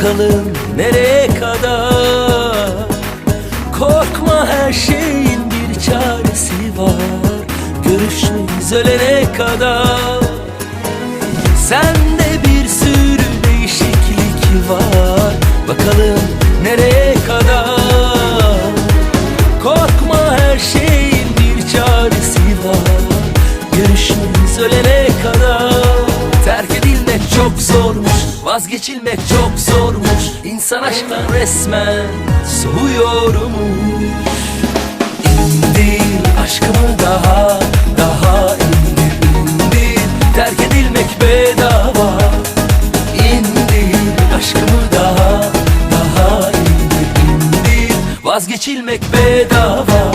bakalım nereye kadar. Korkma, her şeyin bir çaresi var. Görüşmeyiz ölene kadar. Sende bir sürü değişiklik var. Bakalım nereye kadar. Korkma, her şeyin bir çaresi var. Görüşmeyiz ölene kadar. Terk edilmek çok zormuş, vazgeçilmek çok zormuş. İnsan aşktan resmen soğuyormuş. İndir aşkımı daha indir. Terk edilmek bedava. İndir aşkımı daha indir. Vazgeçilmek bedava.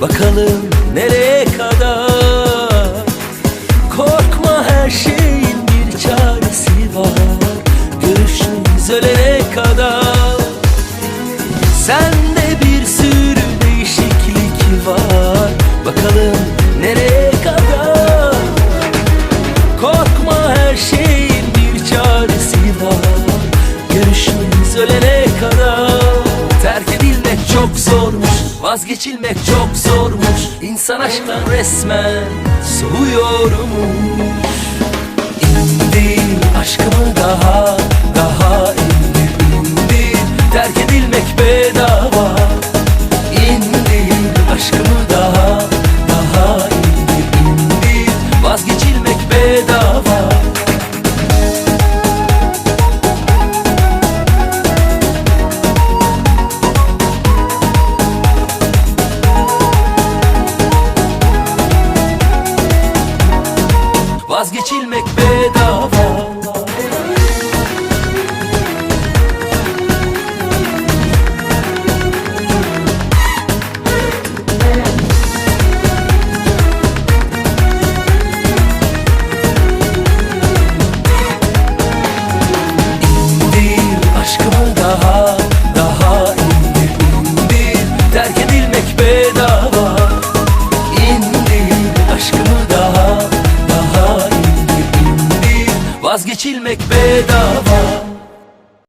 Bakalım nereye kadar. Korkma, her şeyin bir çaresi var. Görüşürüz ölene kadar. Sende bir sürü değişiklik var. Bakalım nereye kadar. Korkma, her şeyin bir çaresi var. Görüşürüz ölene kadar. Terk edilmek çok zormuş, vazgeçilmek çok zormuş. İnsan aşktan resmen soğuyormuş. İndir aşkımı daha indir. Terk edilmek bedava. İndir aşkımı daha indir. Vazgeçilmek bedava. Vazgeçilmek bedava.